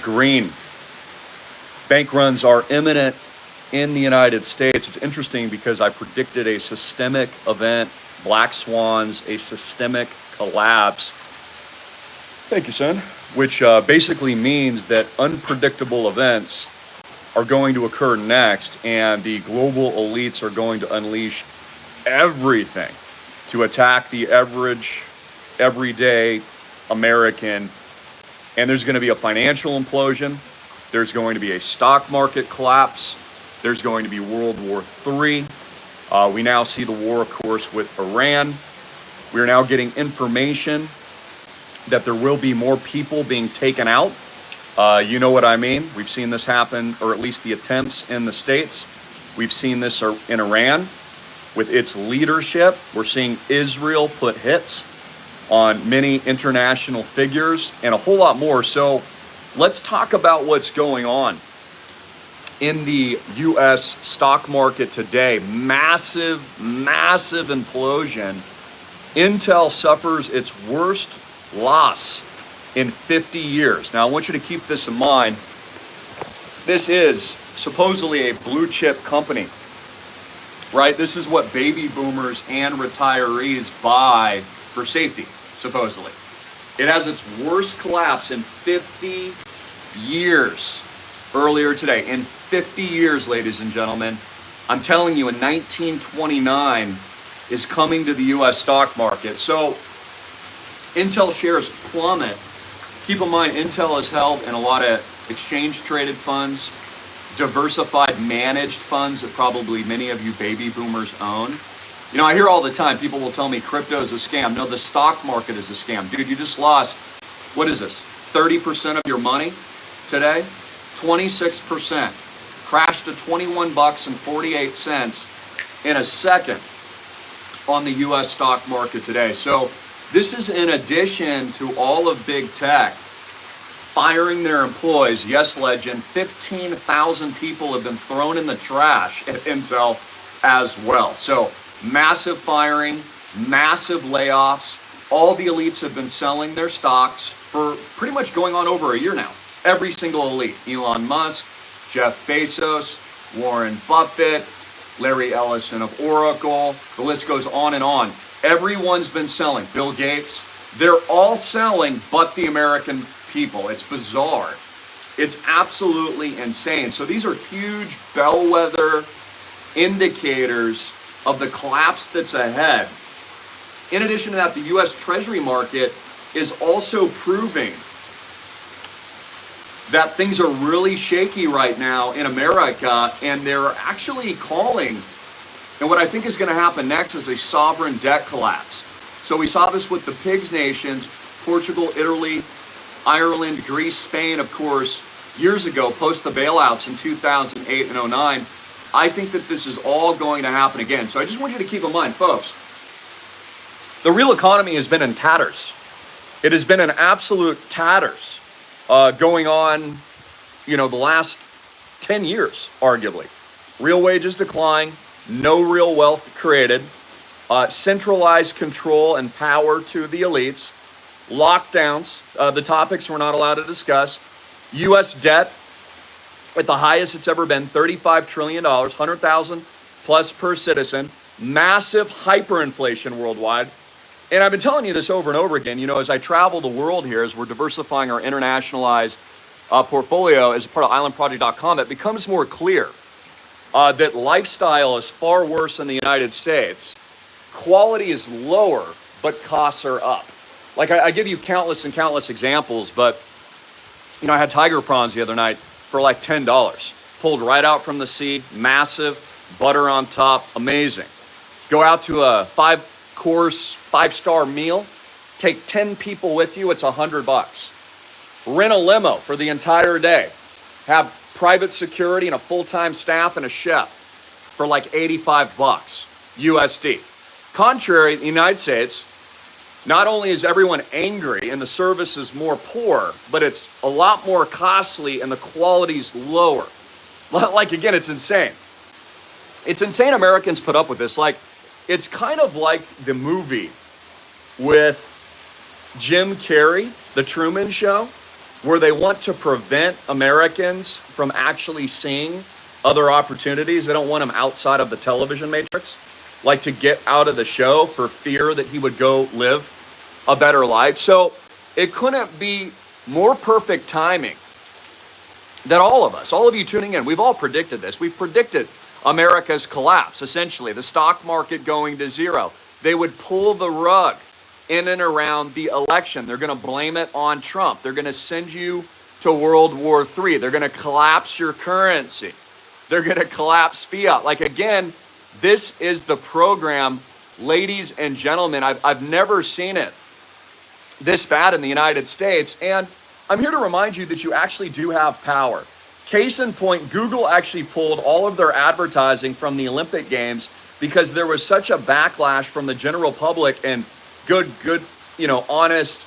Greene. Bank runs are imminent in the United States. It's interesting because I predicted a systemic event, black swans, a systemic collapse. Thank you, son. Which basically means that unpredictable events are going to occur next, and the global elites are going to unleash everything to attack the average, everyday American. And there's going to be a financial implosion. There's going to be a stock market collapse. There's going to be World War III. We now see the war, of course, with Iran. We're now getting information that there will be more people being taken out. You know what I mean? We've seen this happen, or at least the attempts in the States. We've seen this in Iran with its leadership. We're seeing Israel put hits on many international figures and a whole lot more. So let's talk about what's going on in the U.S. stock market today. Massive implosion. Intel suffers its worst loss in 50 years. Now, I want you to keep this in mind. This is supposedly a blue chip company, right? This is what baby boomers and retirees buy for safety, supposedly. It has its worst collapse in 50 years earlier today. In 50 years, ladies and gentlemen, I'm telling you, in 1929 is coming to the U.S. stock market. So Intel shares plummet. Keep in mind, Intel is held in a lot of exchange-traded funds, diversified managed funds that probably many of you baby boomers own. You know, I hear all the time, people will tell me crypto is a scam. No, the stock market is a scam. Dude, you just lost, what is this, 30% of your money today? 26%. Crashed to 21 bucks and 48 cents in a second on the U.S. stock market today. So this is in addition to all of big tech firing their employees. Yes, legend, 15,000 people have been thrown in the trash at Intel as well. So massive firing, massive layoffs. All the elites have been selling their stocks for pretty much going on over a year now. Every single elite. Elon Musk, Jeff Bezos, Warren Buffett, Larry Ellison of Oracle. The list goes on and on. Everyone's been selling. Bill Gates. They're all selling but the American people. It's bizarre. It's absolutely insane. So these are huge bellwether indicators of the collapse that's ahead. In addition to that, the U.S. Treasury market is also proving that things are really shaky right now in America, and they're actually calling, and what I think is going to happen next is a sovereign debt collapse. So we saw this with the PIGS nations, Portugal, Italy, Ireland, Greece, Spain, of course, years ago, post the bailouts in 2008 and 09. I think that this is all going to happen again. So I just want you to keep in mind, folks, the real economy has been in tatters. It has been in absolute tatters going on, the last 10 years, arguably. Real wages decline, no real wealth created, centralized control and power to the elites, lockdowns, the topics we're not allowed to discuss, U.S. debt at the highest it's ever been, $35 trillion, 100,000 plus per citizen, massive hyperinflation worldwide. And I've been telling you this over and over again, as I travel the world here, as we're diversifying our internationalized portfolio as a part of islandproject.com, it becomes more clear that lifestyle is far worse in the United States. Quality is lower, but costs are up. Like I give you countless and countless examples, but I had tiger prawns the other night for like $10, pulled right out from the sea, massive, butter on top, amazing. Go out to a 5-course, 5-star meal, take 10 people with you, it's $100. Rent a limo for the entire day, have private security and a full-time staff and a chef for like $85 USD. Contrary, in the United States, not only is everyone angry and the service is more poor, but it's a lot more costly and the quality's lower. Like, again, it's insane. It's insane Americans put up with this. Like, it's kind of like the movie with Jim Carrey, The Truman Show. where they want to prevent Americans from actually seeing other opportunities. They don't want him outside of the television matrix, like to get out of the show for fear that he would go live a better life. So it couldn't be more perfect timing that all of us, all of you tuning in, we've all predicted this. We've predicted America's collapse, essentially, the stock market going to zero. They would pull the rug in and around the election. They're going to blame it on Trump. They're going to send you to World War III. They're going to collapse your currency. They're going to collapse fiat. Like, again, this is the program, ladies and gentlemen. I've never seen it this bad in the United States. And I'm here to remind you that you actually do have power. Case in point, Google actually pulled all of their advertising from the Olympic Games because there was such a backlash from the general public and good, honest,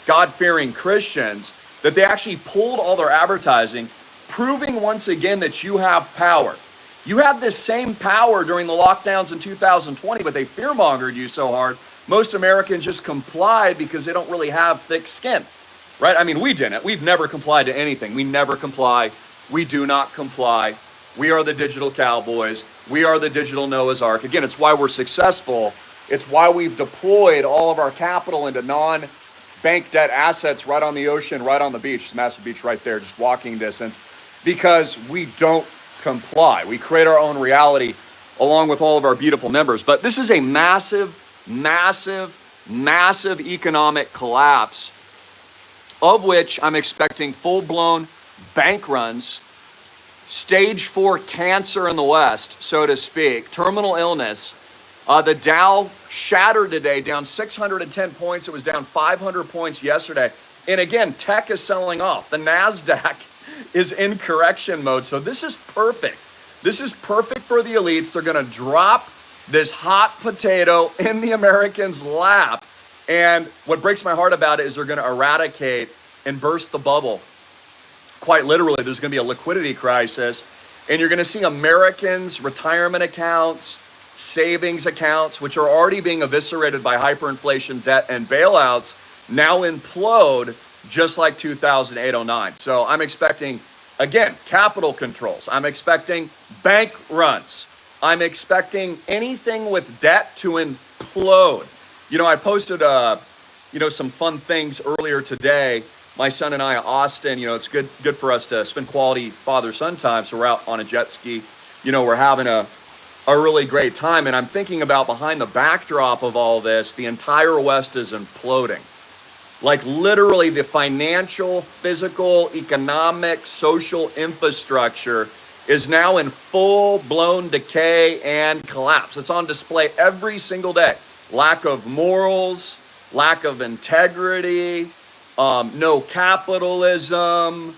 God-fearing Christians that they actually pulled all their advertising, proving once again that you have power. You had this same power during the lockdowns in 2020, but they fear-mongered you so hard, most Americans just complied because they don't really have thick skin, right? I mean, we didn't. We've never complied to anything. We never comply. We do not comply. We are the digital cowboys. We are the digital Noah's Ark. Again, it's why we're successful. It's why we've deployed all of our capital into non-bank debt assets right on the ocean, right on the beach. It's a massive beach right there, just walking distance, because we don't comply. We create our own reality along with all of our beautiful members. But this is a massive economic collapse, of which I'm expecting full-blown bank runs, stage 4 cancer in the West, so to speak, terminal illness. The Dow shattered today, down 610 points. It was down 500 points yesterday. And again, tech is selling off. The NASDAQ is in correction mode. So this is perfect. This is perfect for the elites. They're going to drop this hot potato in the Americans' lap. And what breaks my heart about it is they're going to eradicate and burst the bubble. Quite literally, there's going to be a liquidity crisis. And you're going to see Americans' retirement accounts, savings accounts, which are already being eviscerated by hyperinflation, debt, and bailouts, now implode just like 2008-09. So I'm expecting, again, capital controls. I'm expecting bank runs. I'm expecting anything with debt to implode. You know, I posted, some fun things earlier today. My son and I, Austin, it's good for us to spend quality father-son time. So we're out on a jet ski. We're having a really great time. And I'm thinking about behind the backdrop of all this, the entire West is imploding. Like literally the financial, physical, economic, social infrastructure is now in full-blown decay and collapse. It's on display every single day. Lack of morals, lack of integrity, no capitalism,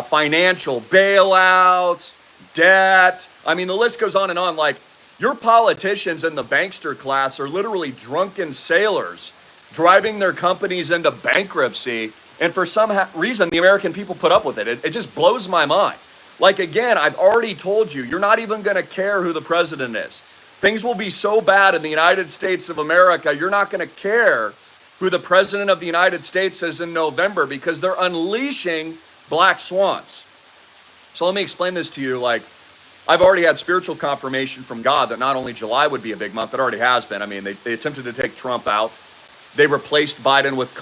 financial bailouts, debt. I mean, the list goes on and on. Like, your politicians in the bankster class are literally drunken sailors driving their companies into bankruptcy. And for some reason, the American people put up with it. It just blows my mind. Like, again, I've already told you, you're not even going to care who the president is. Things will be so bad in the United States of America, you're not going to care who the president of the United States is in November because they're unleashing black swans. So let me explain this to you. Like, I've already had spiritual confirmation from God that not only July would be a big month, it already has been. I mean, they attempted to take Trump out. They replaced Biden with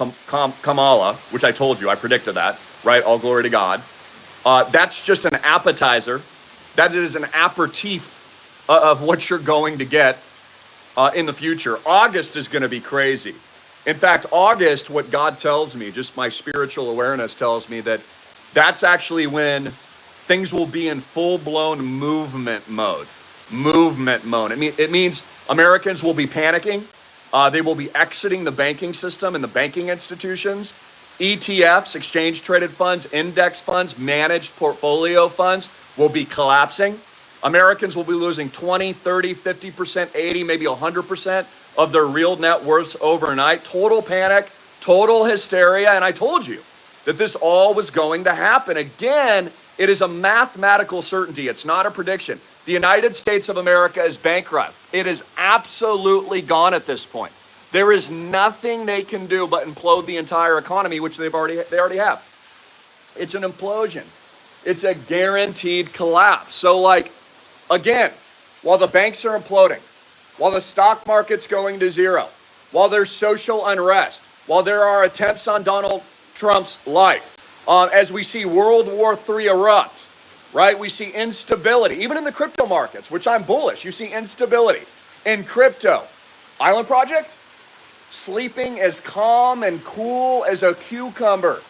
Kamala, which I told you, I predicted that, right? All glory to God. That's just an appetizer. That is an aperitif of what you're going to get in the future. August is going to be crazy. In fact, August, what God tells me, just my spiritual awareness tells me that that's actually when things will be in full-blown movement mode. Movement mode. It means Americans will be panicking. They will be exiting the banking system and the banking institutions. ETFs, exchange-traded funds, index funds, managed portfolio funds will be collapsing. Americans will be losing 20, 30, 50%, 80, maybe 100% of their real net worths overnight. Total panic, total hysteria. And I told you that this all was going to happen. Again, it is a mathematical certainty. It's not a prediction. The United States of America is bankrupt. It is absolutely gone at this point. There is nothing they can do but implode the entire economy, which they already have. It's an implosion. It's a guaranteed collapse. So like, again, while the banks are imploding, while the stock market's going to zero, while there's social unrest, while there are attempts on Donald Trump's life, as we see World War III erupt, right? We see instability, even in the crypto markets, which I'm bullish. You see instability in crypto. Island Project, sleeping as calm and cool as a cucumber.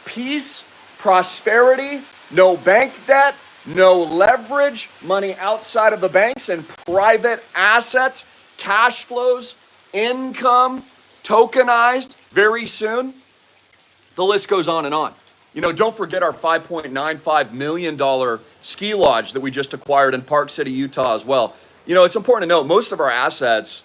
Peace, prosperity, no bank debt, no leverage, money outside of the banks and private assets, cash flows, income, tokenized very soon. The list goes on and on. You know, don't forget our $5.95 million ski lodge that we just acquired in Park City, Utah as well. You know, it's important to note most of our assets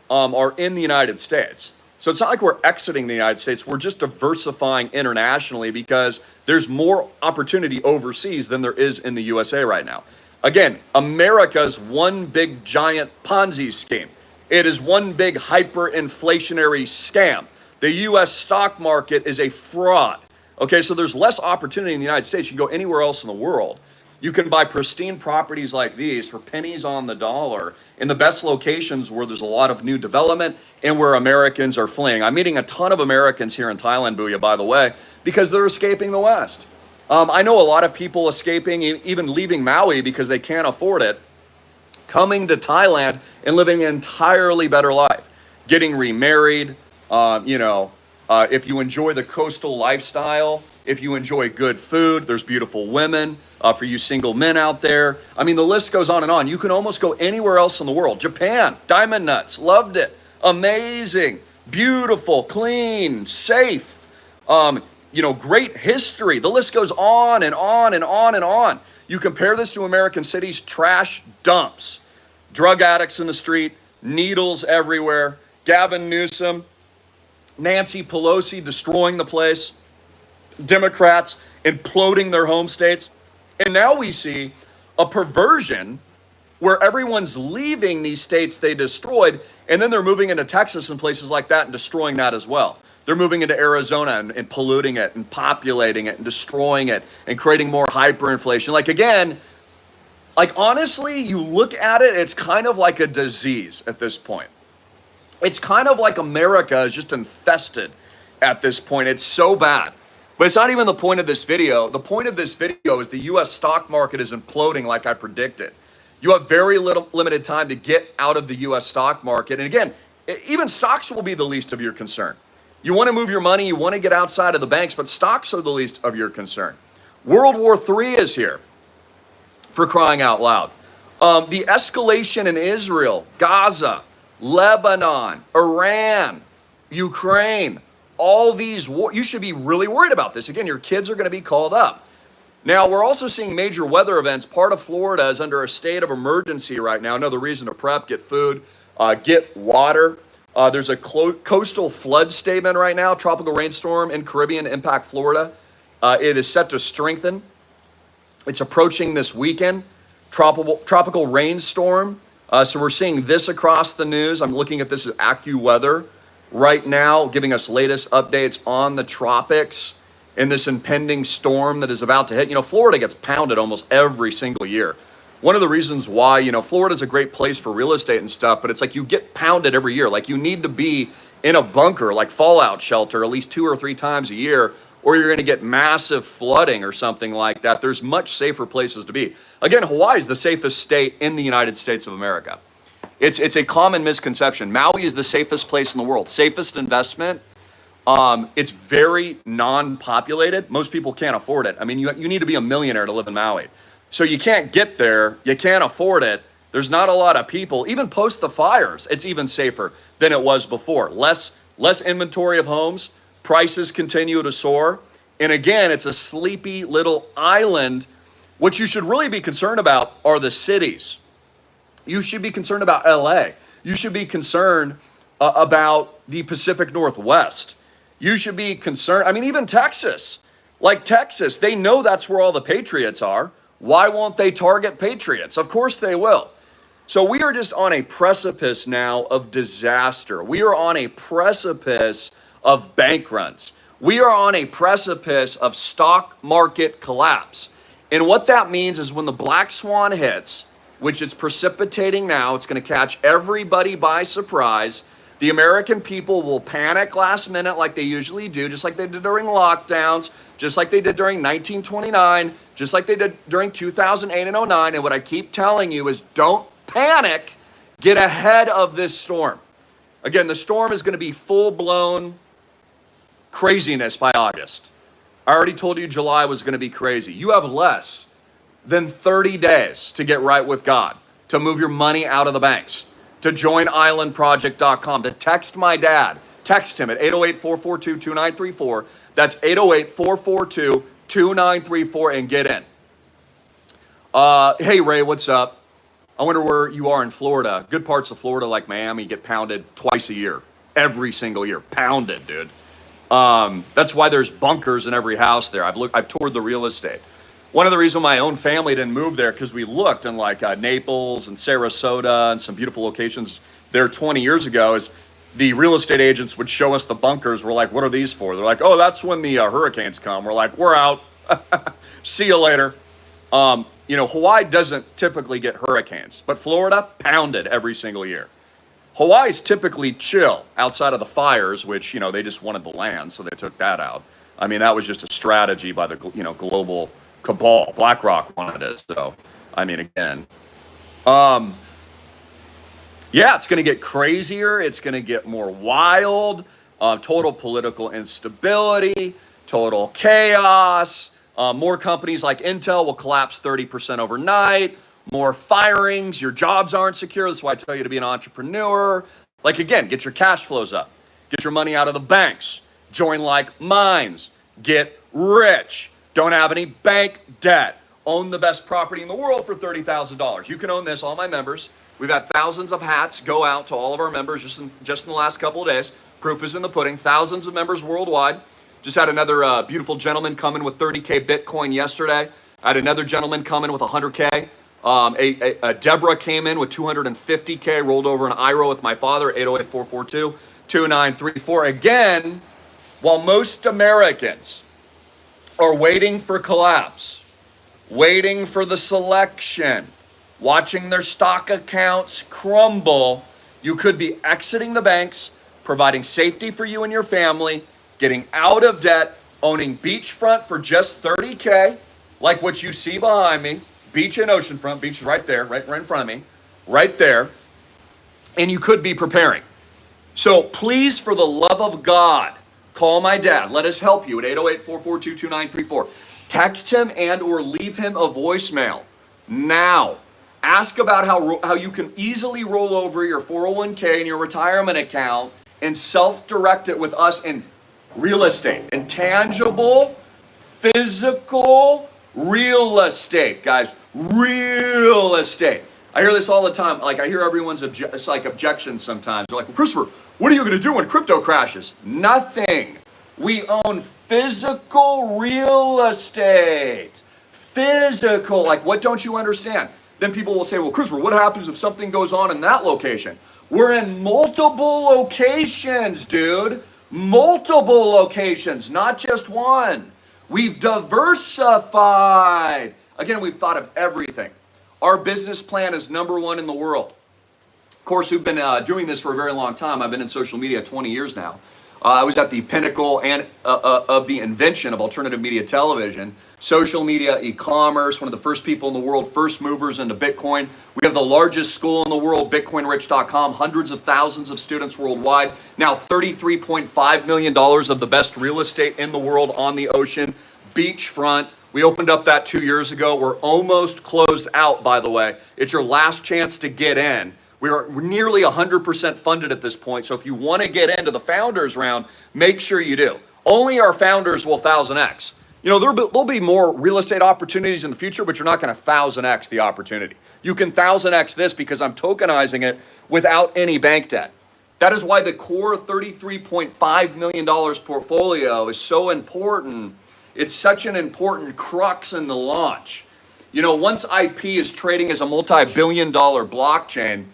are in the United States. So it's not like we're exiting the United States. We're just diversifying internationally because there's more opportunity overseas than there is in the USA right now. Again, America's one big giant Ponzi scheme. It is one big hyperinflationary scam. The US stock market is a fraud. Okay, so there's less opportunity in the United States. You can go anywhere else in the world. You can buy pristine properties like these for pennies on the dollar in the best locations where there's a lot of new development and where Americans are fleeing. I'm meeting a ton of Americans here in Thailand, Booyah, by the way, because they're escaping the West. I know a lot of people escaping, even leaving Maui because they can't afford it, coming to Thailand and living an entirely better life, getting remarried, if you enjoy the coastal lifestyle, if you enjoy good food, there's beautiful women, for you single men out there. I mean, the list goes on and on. You can almost go anywhere else in the world. Japan, diamond nuts, loved it. Amazing, beautiful, clean, safe, great history. The list goes on and on and on and on. You compare this to American cities, trash dumps, drug addicts in the street, needles everywhere, Gavin Newsom, Nancy Pelosi destroying the place, Democrats imploding their home states. And now we see a perversion where everyone's leaving these states they destroyed, and then they're moving into Texas and places like that and destroying that as well. They're moving into Arizona and polluting it and populating it and destroying it and creating more hyperinflation. Honestly, you look at it, it's kind of like a disease at this point. It's kind of like America is just infested at this point. It's so bad. But it's not even the point of this video. The point of this video is the US stock market is imploding like I predicted. You have very limited time to get out of the US stock market. And again, even stocks will be the least of your concern. You want to move your money, you want to get outside of the banks, but stocks are the least of your concern. World War III is here, for crying out loud. The escalation in Israel, Gaza, Lebanon, Iran, Ukraine, all these wars, you should be really worried about this. Again, your kids are going to be called up. Now, we're also seeing major weather events. Part of Florida is under a state of emergency right now. Another reason to prep, get food, get water. There's a coastal flood statement right now. Tropical rainstorm in Caribbean impact Florida. It is set to strengthen. It's approaching this weekend. Tropical rainstorm. So we're seeing this across the news. I'm looking at this as AccuWeather right now, giving us latest updates on the tropics and this impending storm that is about to hit. You know, Florida gets pounded almost every single year. One of the reasons why, Florida's a great place for real estate and stuff, but it's like you get pounded every year. Like you need to be in a bunker, like fallout shelter, at least 2 or 3 times a year, or you're going to get massive flooding or something like that. There's much safer places to be. Again, Hawaii is the safest state in the United States of America. It's a common misconception. Maui is the safest place in the world. Safest investment. It's very non-populated. Most people can't afford it. I mean, you need to be a millionaire to live in Maui. So you can't get there. You can't afford it. There's not a lot of people. Even post the fires, it's even safer than it was before. Less inventory of homes. Prices continue to soar. And again, it's a sleepy little island. What you should really be concerned about are the cities. You should be concerned about LA. You should be concerned about the Pacific Northwest. You should be concerned, even Texas. Like Texas, they know that's where all the patriots are. Why won't they target patriots? Of course they will. So we are just on a precipice now of disaster. We are on a precipice of bank runs. We are on a precipice of stock market collapse. And what that means is when the black swan hits, which it's precipitating now, it's going to catch everybody by surprise. The American people will panic last minute like they usually do, just like they did during lockdowns, just like they did during 1929, just like they did during 2008 and 09. And what I keep telling you is don't panic, get ahead of this storm. Again, the storm is going to be full-blown craziness by August. I already told you July was going to be crazy. You have less than 30 days to get right with God, to move your money out of the banks, to join islandproject.com, to text my dad. Text him at 808-442-2934. That's 808-442-2934 and get in. Hey, Ray, what's up? I wonder where you are in Florida. Good parts of Florida, like Miami, get pounded twice a year, every single year. Pounded, dude. That's why there's bunkers in every house there. I've toured the real estate. One of the reasons my own family didn't move there, because we looked in like Naples and Sarasota and some beautiful locations there 20 years ago, is the real estate agents would show us the bunkers. We're like, what are these for? They're like, oh, that's when the hurricanes come. We're like, we're out. See you later. Hawaii doesn't typically get hurricanes, but Florida, pounded every single year. Hawaii's typically chill outside of the fires, which, they just wanted the land, so they took that out. I mean, that was just a strategy by the, global cabal. BlackRock wanted it. So, again. It's going to get crazier. It's going to get more wild. Total political instability, total chaos. More companies like Intel will collapse 30% overnight. More firings. Your jobs aren't secure. That's why I tell you to be an entrepreneur. Like, again, get your cash flows up. Get your money out of the banks. Join like minds. Get rich. Don't have any bank debt. Own the best property in the world for $30,000. You can own this, all my members. We've had thousands of hats go out to all of our members just in the last couple of days. Proof is in the pudding. Thousands of members worldwide. Just had another beautiful gentleman come in with 30K Bitcoin yesterday. I had another gentleman come in with 100K. Deborah came in with 250K, rolled over an IRA with my father, 808-442-2934. Again, while most Americans are waiting for collapse, waiting for the selection, watching their stock accounts crumble, you could be exiting the banks, providing safety for you and your family, getting out of debt, owning beachfront for just 30K, like what you see behind me. Beach and oceanfront. Beach is right there, right in front of me, right there. And you could be preparing. So please, for the love of God, call my dad. Let us help you at 808-442-2934. Text him and or leave him a voicemail now. Ask about how you can easily roll over your 401k and your retirement account and self-direct it with us in real estate, intangible, physical real estate, guys. Real estate. I hear this all the time. Like, I hear everyone's objections sometimes. They're like, well, Christopher, what are you going to do when crypto crashes? Nothing. We own physical real estate. Physical. Like, what don't you understand? Then people will say, well, Christopher, what happens if something goes on in that location? We're in multiple locations, dude. Multiple locations, not just one. We've diversified. Again, we've thought of everything. Our business plan is #1 in the world. Of course, we've been doing this for a very long time. I've been in social media 20 years now. I was at the pinnacle of the invention of alternative media television, social media, e-commerce, one of the first people in the world, first movers into Bitcoin. We have the largest school in the world, bitcoinrich.com, hundreds of thousands of students worldwide. Now $33.5 million of the best real estate in the world on the ocean, beachfront. We opened up that 2 years ago. We're almost closed out, by the way. It's your last chance to get in. We're nearly 100% funded at this point. So if you want to get into the founders round, make sure you do. Only our founders will 1000X. There'll be more real estate opportunities in the future, but you're not going to 1000X the opportunity. You can 1000X this because I'm tokenizing it without any bank debt. That is why the core $33.5 million portfolio is so important. It's such an important crux in the launch. Once IP is trading as a multi-billion-dollar blockchain,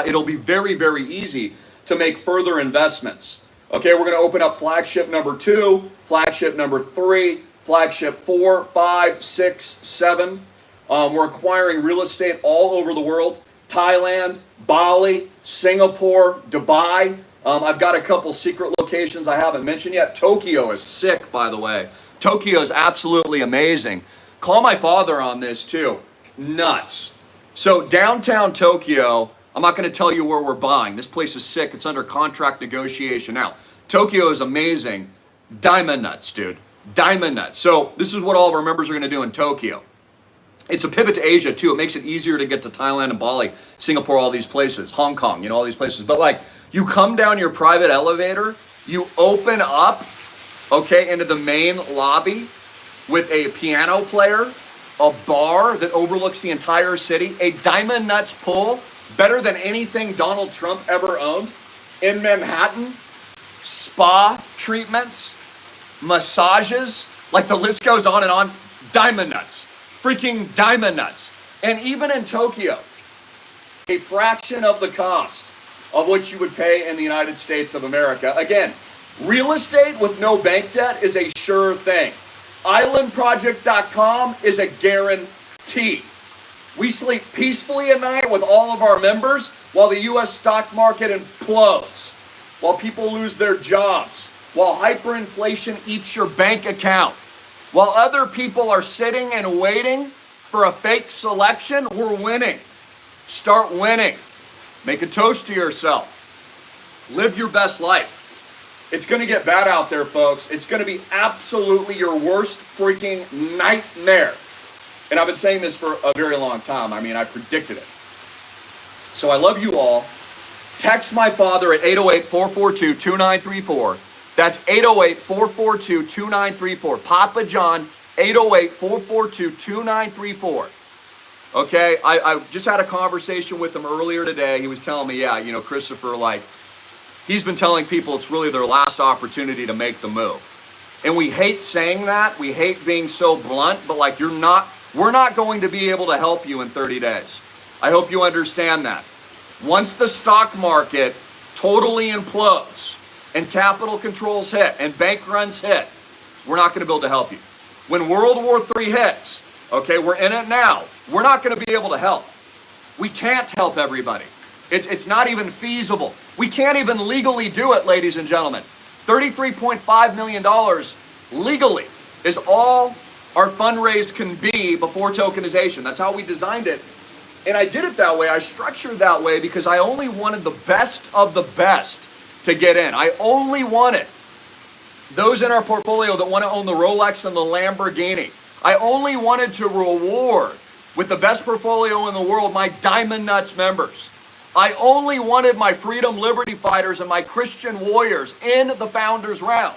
it'll be very, very easy to make further investments. Okay, we're going to open up flagship number 2, flagship number 3, flagship 4, 5, 6, 7. We're acquiring real estate all over the world. Thailand, Bali, Singapore, Dubai. I've got a couple secret locations I haven't mentioned yet. Tokyo is sick, by the way. Tokyo is absolutely amazing. Call my father on this too. Nuts. So downtown Tokyo, I'm not going to tell you where we're buying. This place is sick. It's under contract negotiation. Now, Tokyo is amazing. Diamond nuts, dude. Diamond nuts. So this is what all of our members are going to do in Tokyo. It's a pivot to Asia too. It makes it easier to get to Thailand and Bali, Singapore, all these places, Hong Kong, you know, all these places. But like, you come down your private elevator, you open up, okay, into the main lobby with a piano player, a bar that overlooks the entire city, a Diamond Nuts pool, better than anything Donald Trump ever owned, in Manhattan, spa treatments, massages, like the list goes on and on. Diamond Nuts, freaking Diamond Nuts. And even in Tokyo, a fraction of the cost of what you would pay in the United States of America. Again, real estate with no bank debt is a sure thing. Islandproject.com is a guarantee. We sleep peacefully at night with all of our members while the U.S. stock market implodes, while people lose their jobs, while hyperinflation eats your bank account, while other people are sitting and waiting for a fake selection. We're winning. Start winning. Make a toast to yourself. Live your best life. It's going to get bad out there, folks. It's going to be absolutely your worst freaking nightmare. And I've been saying this for a very long time. I mean, I predicted it. So I love you all. Text my father at 808-442-2934. That's 808-442-2934. Papa John, 808-442-2934. Okay, I just had a conversation with him earlier today. He was telling me, yeah, you know, Christopher, like, he's been telling people it's really their last opportunity to make the move. And we hate saying that. We hate being so blunt, but like, we're not going to be able to help you in 30 days. I hope you understand that. Once the stock market totally implodes and capital controls hit and bank runs hit, we're not going to be able to help you. When World War III hits, okay, we're in it now, we're not going to be able to help. We can't help everybody. It's not even feasible. We can't even legally do it, ladies and gentlemen. $33.5 million legally is all our fundraise can be before tokenization. That's how we designed it. And I did it that way. I structured that way because I only wanted the best of the best to get in. I only wanted those in our portfolio that want to own the Rolex and the Lamborghini. I only wanted to reward with the best portfolio in the world my Diamond Nuts members. I only wanted my freedom liberty fighters and my Christian warriors in the founders round.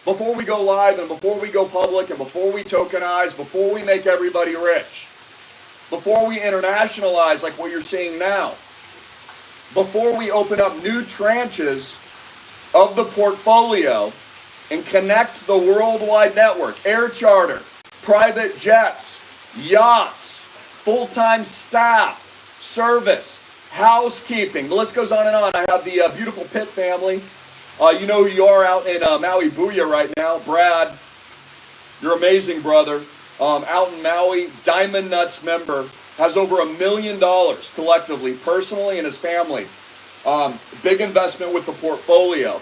Before we go live and before we go public and before we tokenize, before we make everybody rich, before we internationalize like what you're seeing now, before we open up new tranches of the portfolio and connect the worldwide network, air charter, private jets, yachts, full-time staff, service, housekeeping. The list goes on and on. I have the beautiful Pitt family. You know who you are out in Maui, Booyah right now. Brad, you're amazing, brother. Out in Maui, Diamond Nuts member, has over $1 million collectively, personally and his family. Big investment with the portfolio.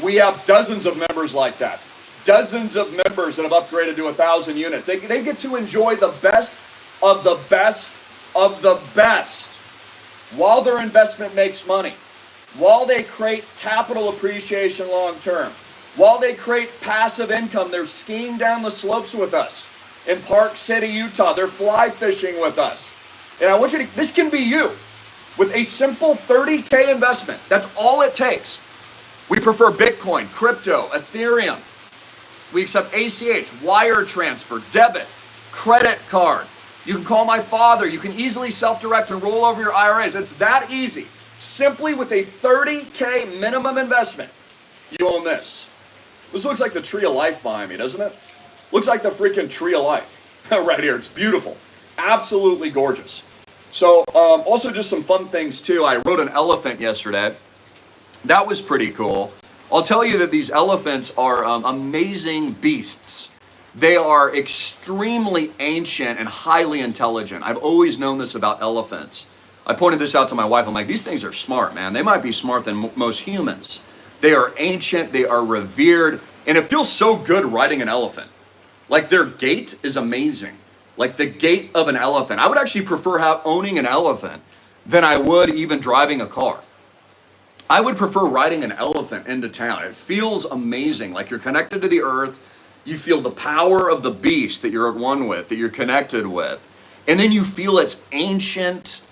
We have dozens of members like that. Dozens of members that have upgraded to 1,000 units. They get to enjoy the best of the best of the best while their investment makes money, while they create capital appreciation long term, while they create passive income. They're skiing down the slopes with us in Park City, Utah. They're fly fishing with us. And I want you to, this can be you with a simple $30K investment. That's all it takes. We prefer Bitcoin, crypto, Ethereum. We accept ACH, wire transfer, debit, credit card. You can call my father. You can easily self-direct and roll over your IRAs. It's that easy. Simply with a $30K minimum investment, you own this. This looks like the tree of life behind me, doesn't it? Looks like the freaking tree of life right here. It's beautiful. Absolutely gorgeous. So also just some fun things too. I rode an elephant yesterday. That was pretty cool. I'll tell you that these elephants are amazing beasts. They are extremely ancient and highly intelligent. I've always known this about elephants. I pointed this out to my wife. I'm like, these things are smart, man. They might be smart than most humans. They are ancient, they are revered, and it feels so good riding an elephant. Like their gait is amazing. Like the gait of an elephant. I would actually prefer owning an elephant than I would even driving a car. I would prefer riding an elephant into town. It feels amazing, like you're connected to the earth. You feel the power of the beast that you're at one with, that you're connected with. And then you feel its ancient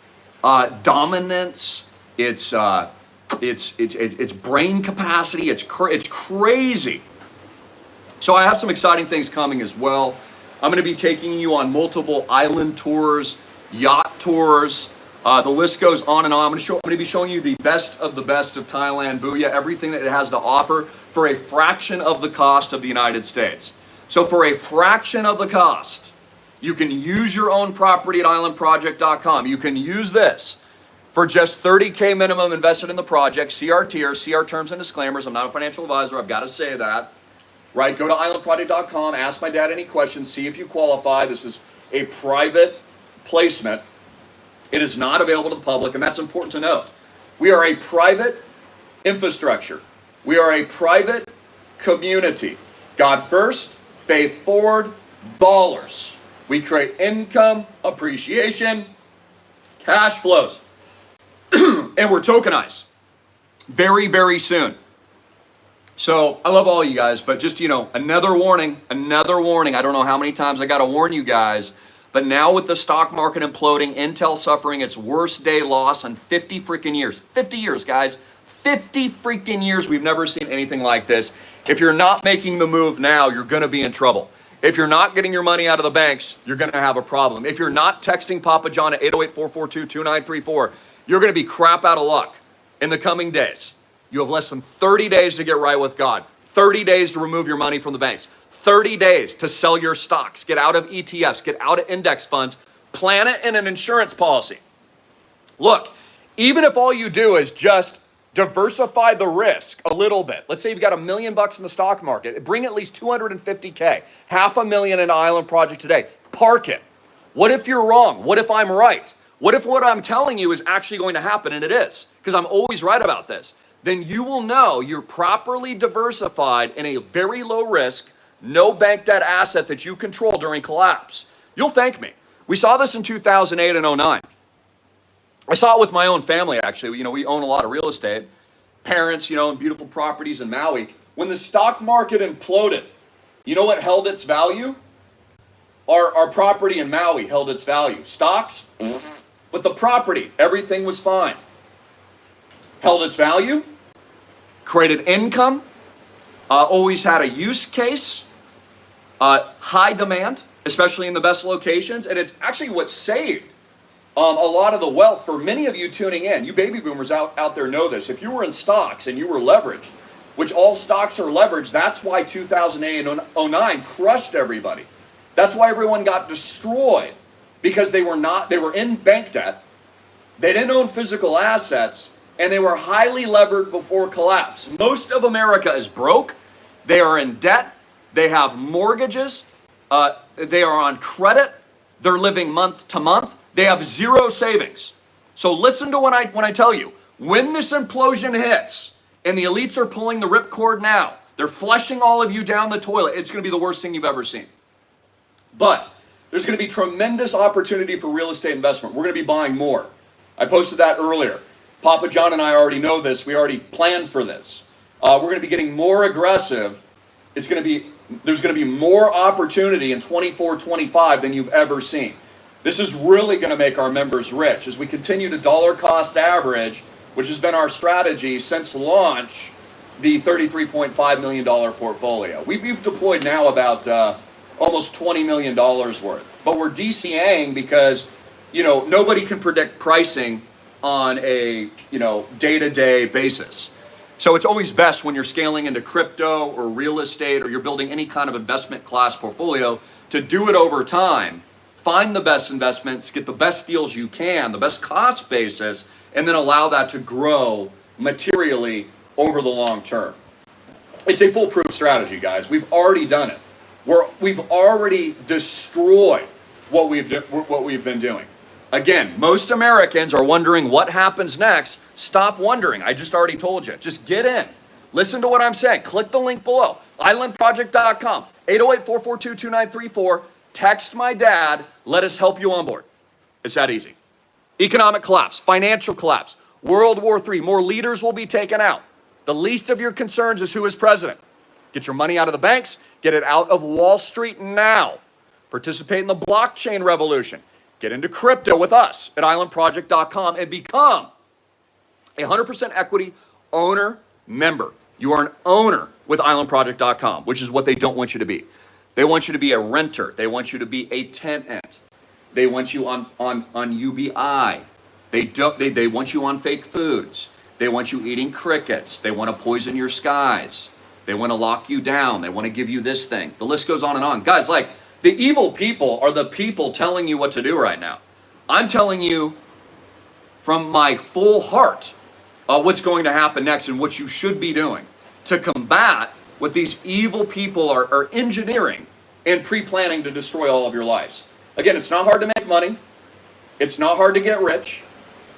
dominance, its brain capacity. It's crazy. So I have some exciting things coming as well. I'm going to be taking you on multiple island tours, yacht tours. The list goes on and on. I'm going to be showing you the best of Thailand, Booyah, everything that it has to offer for a fraction of the cost of the United States. So for a fraction of the cost, you can use your own property at islandproject.com. You can use this for just $30K minimum invested in the project. CRT or CR terms and disclaimers. I'm not a financial advisor. I've got to say that. Right? Go to islandproject.com. Ask my dad any questions. See if you qualify. This is a private placement. It is not available to the public, and that's important to note. We are a private infrastructure. We are a private community. God first, faith forward, dollars. We create income, appreciation, cash flows, and we're tokenized very, very soon. So I love all you guys, but just, another warning. I don't know how many times I got to warn you guys. But now with the stock market imploding, Intel suffering its worst day loss in 50 freaking years. 50 years, guys. 50 freaking years. We've never seen anything like this. If you're not making the move now, you're going to be in trouble. If you're not getting your money out of the banks, you're going to have a problem. If you're not texting Papa John at 808-442-2934, you're going to be crap out of luck in the coming days. You have less than 30 days to get right with God. 30 days to remove your money from the banks. 30 days to sell your stocks, get out of ETFs, get out of index funds, plan it in an insurance policy. Look, even if all you do is just diversify the risk a little bit. Let's say you've got $1 million in the stock market. Bring at least 250K, $500,000 in Island Project today. Park it. What if you're wrong? What if I'm right? What if what I'm telling you is actually going to happen? And it is, because I'm always right about this. Then you will know you're properly diversified in a very low risk, no bank debt asset that you control during collapse. You'll thank me. We saw this in 2008 and 09. I saw it with my own family, actually. We own a lot of real estate. Parents, and beautiful properties in Maui. When the stock market imploded, you know what held its value? Our property in Maui held its value. Stocks, but the property, everything was fine. Held its value, created income, always had a use case, high demand, especially in the best locations, and it's actually what saved a lot of the wealth for many of you tuning in. You baby boomers out there know this. If you were in stocks and you were leveraged, which all stocks are leveraged, that's why 2008 and 09 crushed everybody. That's why everyone got destroyed, because they were in bank debt, they didn't own physical assets, and they were highly levered before collapse. Most of America is broke. They are in debt. They have mortgages. They are on credit. They're living month to month. They have zero savings. So listen to when I tell you, when this implosion hits and the elites are pulling the ripcord now, they're flushing all of you down the toilet. It's going to be the worst thing you've ever seen. But there's going to be tremendous opportunity for real estate investment. We're going to be buying more. I posted that earlier. Papa John and I already know this. We already planned for this. We're going to be getting more aggressive. There's going to be more opportunity in 24-25 than you've ever seen. This is really going to make our members rich as we continue to dollar cost average, which has been our strategy since launch, the $33.5 million portfolio. We've deployed now about almost $20 million worth. But we're DCAing because, nobody can predict pricing on a, day-to-day basis. So it's always best when you're scaling into crypto or real estate or you're building any kind of investment class portfolio to do it over time. Find the best investments, get the best deals you can, the best cost basis, and then allow that to grow materially over the long term. It's a foolproof strategy, guys. We've already done it. We've already destroyed what we've been doing. Again, most Americans are wondering what happens next. Stop wondering. I just already told you. Just get in. Listen to what I'm saying. Click the link below. islandproject.com, 808-442-2934. Text my dad. Let us help you on board. It's that easy. Economic collapse, financial collapse, World War III. More leaders will be taken out. The least of your concerns is who is president. Get your money out of the banks. Get it out of Wall Street now. Participate in the blockchain revolution. Get into crypto with us at islandproject.com and become a 100% equity owner member. You are an owner with islandproject.com, which is what they don't want you to be. They want you to be a renter. They want you to be a tenant. They want you on UBI. They want you on fake foods. They want you eating crickets. They want to poison your skies. They want to lock you down. They want to give you this thing. The list goes on and on. Guys, like, the evil people are the people telling you what to do right now. I'm telling you from my full heart what's going to happen next and what you should be doing to combat what these evil people are engineering and pre-planning to destroy all of your lives. Again, it's not hard to make money. It's not hard to get rich.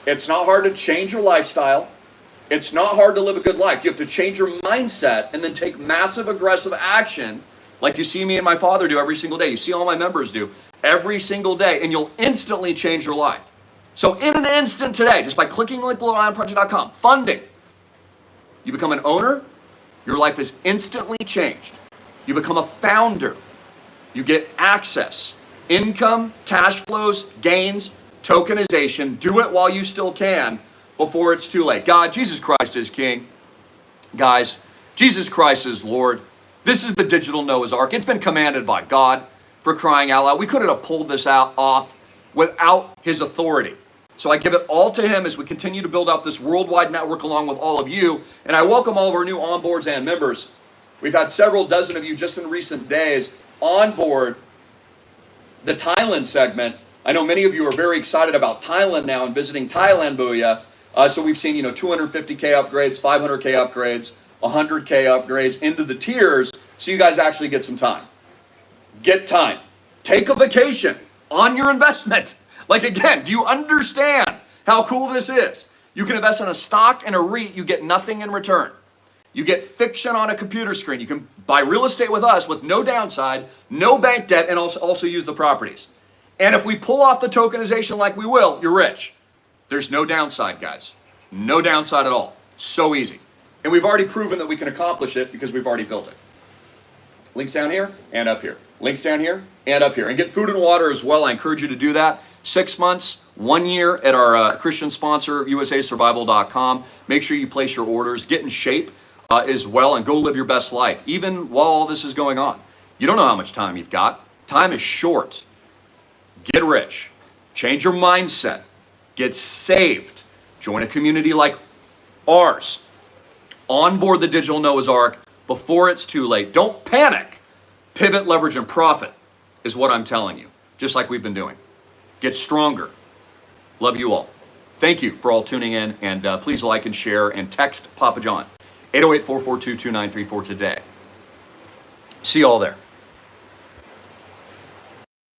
It's not hard to change your lifestyle. It's not hard to live a good life. You have to change your mindset and then take massive aggressive action like you see me and my father do every single day. You see all my members do every single day, and you'll instantly change your life. So in an instant today, just by clicking the link below at islandproject.com, funding, you become an owner, your life is instantly changed. You become a founder. You get access, income, cash flows, gains, tokenization. Do it while you still can before it's too late. God, Jesus Christ is King. Guys, Jesus Christ is Lord. This is the digital Noah's Ark. It's been commanded by God, for crying out loud. We couldn't have pulled this off without his authority. So I give it all to him as we continue to build out this worldwide network along with all of you. And I welcome all of our new onboards and members. We've had several dozen of you just in recent days on board the Thailand segment. I know many of you are very excited about Thailand now and visiting Thailand, Booyah. So we've seen, 250K upgrades, 500K upgrades, 100K upgrades into the tiers, so you guys actually get some time. Get time. Take a vacation on your investment. Like, again, do you understand how cool this is? You can invest in a stock and a REIT, you get nothing in return. You get fiction on a computer screen. You can buy real estate with us with no downside, no bank debt, and also use the properties. And if we pull off the tokenization like we will, you're rich. There's no downside, guys. No downside at all. So easy. And we've already proven that we can accomplish it because we've already built it. Links down here and up here. Links down here and up here. And get food and water as well. I encourage you to do that. 6 months, 1 year at our Christian sponsor, usasurvival.com. Make sure you place your orders. Get in shape as well and go live your best life, even while all this is going on. You don't know how much time you've got. Time is short. Get rich. Change your mindset. Get saved. Join a community like ours. Onboard the digital Noah's Ark before it's too late. Don't panic. Pivot, leverage, and profit is what I'm telling you, just like we've been doing. Get stronger. Love you all. Thank you for all tuning in, and please like and share and text Papa John, 808-442-2934 today. See you all there.